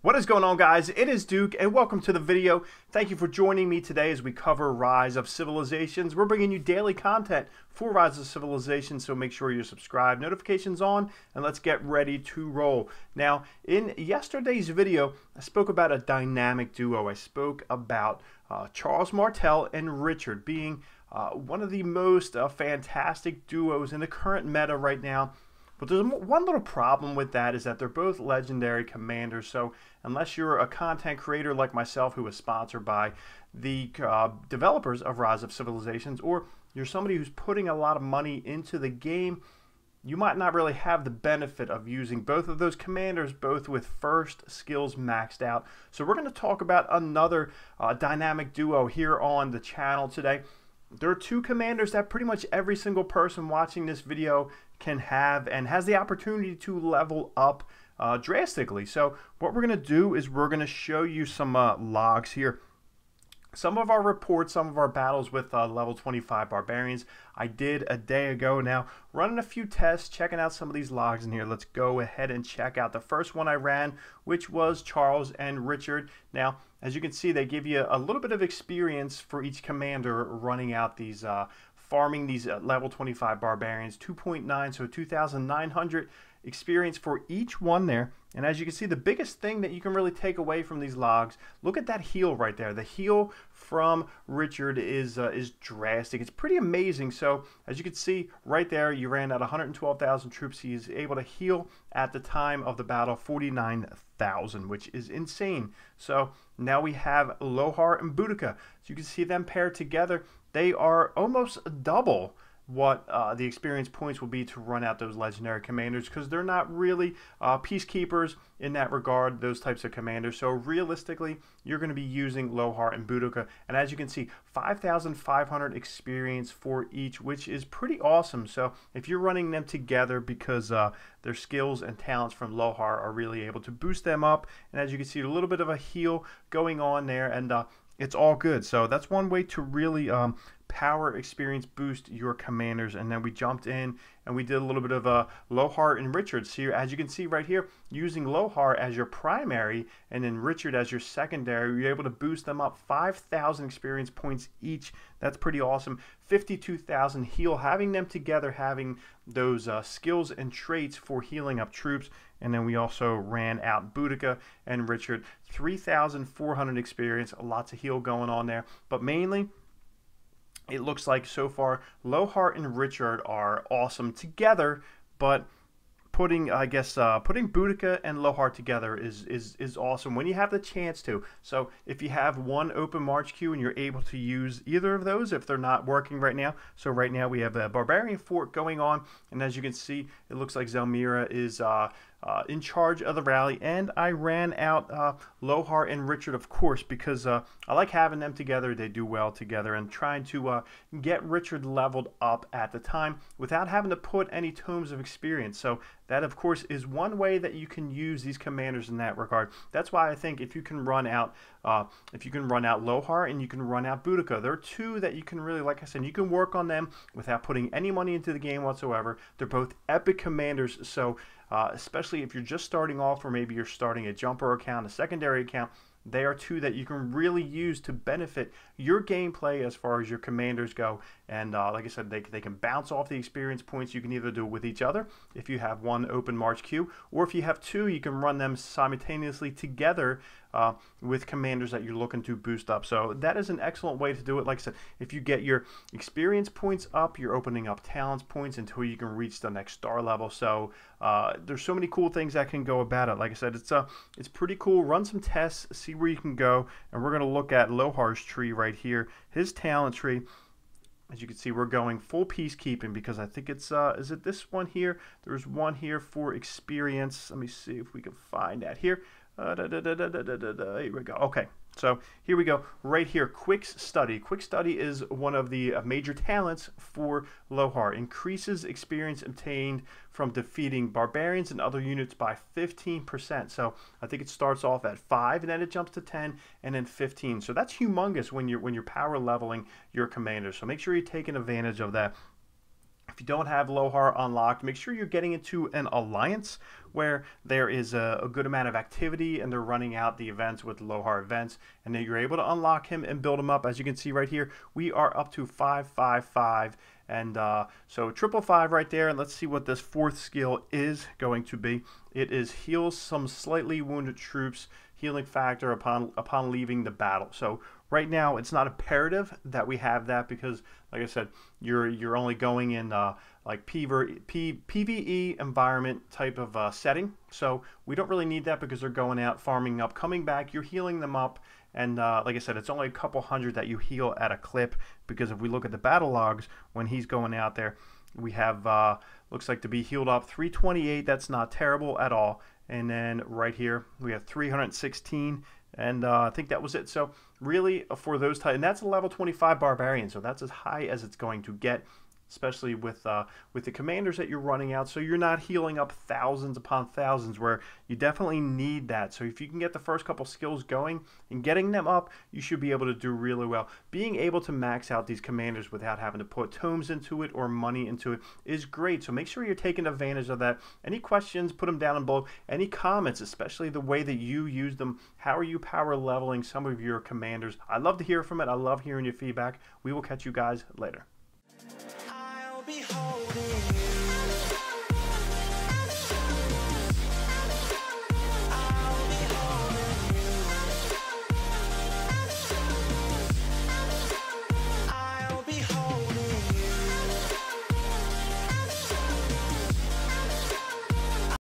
What is going on, guys? It is Duke and welcome to the video. Thank you for joining me today as we cover Rise of Civilizations. We're bringing you daily content for Rise of Civilization, so make sure you're subscribed, notifications on, and let's get ready to roll. Now, in yesterday's video, I spoke about a dynamic duo. I spoke about Charles Martel and Richard being one of the most fantastic duos in the current meta right now. But there's one little problem with that is that they're both legendary commanders. So unless you're a content creator like myself who is sponsored by the developers of Rise of Civilizations, or you're somebody who's putting a lot of money into the game, you might not really have the benefit of using both of those commanders, both with first skills maxed out. So we're going to talk about another dynamic duo here on the channel today. There are two commanders that pretty much every single person watching this video can have and has the opportunity to level up drastically. So what we're going to do is we're going to show you some logs here. Some of our reports, some of our battles with level 25 barbarians, I did a day ago now, running a few tests, checking out some of these logs in here. Let's go ahead and check out the first one I ran, which was Charles and Richard. Now, as you can see, they give you a little bit of experience for each commander running out these, farming these level 25 barbarians, 2.9, so 2,900 experience for each one there. And as you can see, the biggest thing that you can really take away from these logs, look at that heal right there. The heal from Richard is drastic. It's pretty amazing. So as you can see right there, you ran out 112,000 troops. He is able to heal at the time of the battle 49,000, which is insane. So now we have Lohar and Boudica. So you can see them paired together. They are almost double what the experience points will be to run out those legendary commanders, because they're not really peacekeepers in that regard, those types of commanders. So realistically, you're going to be using Lohar and Boudica. And as you can see, 5,500 experience for each, which is pretty awesome. So if you're running them together, because their skills and talents from Lohar are really able to boost them up. And as you can see, a little bit of a heal going on there, and it's all good. So that's one way to really power experience boost your commanders. And then we jumped in and we did a little bit of Lohar and Richard. So as you can see right here, using Lohar as your primary and then Richard as your secondary, you're able to boost them up 5,000 experience points each. That's pretty awesome. 52,000 heal, having them together, having those skills and traits for healing up troops. And then we also ran out Boudica and Richard, 3,400 experience, lots of heal going on there. But mainly, it looks like so far Lohar and Richard are awesome together, but putting, I guess, putting Boudica and Lohar together is awesome when you have the chance to. So if you have one open March queue and you're able to use either of those, if they're not working right now. So right now we have a Barbarian Fort going on, and as you can see, it looks like Zelmira is in charge of the rally, and I ran out Lohar and Richard, of course, because I like having them together. They do well together, and trying to get Richard leveled up at the time without having to put any tomes of experience. So that, of course, is one way that you can use these commanders in that regard. That's why I think if you can run out Lohar and you can run out Boudica, there are two that you can really, like I said, you can work on them without putting any money into the game whatsoever. They're both epic commanders, so especially if you're just starting off, or maybe you're starting a jumper account, a secondary account, they are two that you can really use to benefit your gameplay as far as your commanders go. And like I said, they can bounce off the experience points. You can either do it with each other if you have one open March queue, or if you have two, you can run them simultaneously together with commanders that you're looking to boost up. So that is an excellent way to do it. Like I said, if you get your experience points up, you're opening up talents points until you can reach the next star level. So there's so many cool things that can go about it. Like I said, it's pretty cool. Run some tests, see where you can go, and we're going to look at Lohar's tree right here, his talent tree. As you can see, we're going full peacekeeping, because I think it's, is it this one here? There's one here for experience. Let me see if we can find that here. Here we go. Okay, so here we go. Right here, Quick Study. Quick Study is one of the major talents for Lohar. Increases experience obtained from defeating barbarians and other units by 15%. So I think it starts off at 5, and then it jumps to 10, and then 15. So that's humongous when you're power leveling your commander. So make sure you're taking advantage of that. If you don't have Lohar unlocked, make sure you're getting into an alliance where there is a good amount of activity and they're running out the events with Lohar events, and then you're able to unlock him and build him up. As you can see right here, we are up to 555, and so 555 right there. And let's see what this fourth skill is going to be. It is heals some slightly wounded troops, healing factor upon leaving the battle. So right now it's not imperative that we have that because, like I said, you're only going in like PvE environment type of setting. So we don't really need that because they're going out, farming up, coming back, you're healing them up. And like I said, it's only a couple hundred that you heal at a clip, because if we look at the battle logs, when he's going out there, we have, looks like to be healed up 328. That's not terrible at all. And then right here, we have 316. And I think that was it. So really, for those types, and that's a level 25 barbarian. So that's as high as it's going to get, especially with the commanders that you're running out. So you're not healing up thousands upon thousands, where you definitely need that. So if you can get the first couple skills going and getting them up, you should be able to do really well. Being able to max out these commanders without having to put tomes into it or money into it is great. So make sure you're taking advantage of that. Any questions, put them down below. Any comments, especially the way that you use them. How are you power leveling some of your commanders? I love to hear from it. I love hearing your feedback. We will catch you guys later. Be holding you.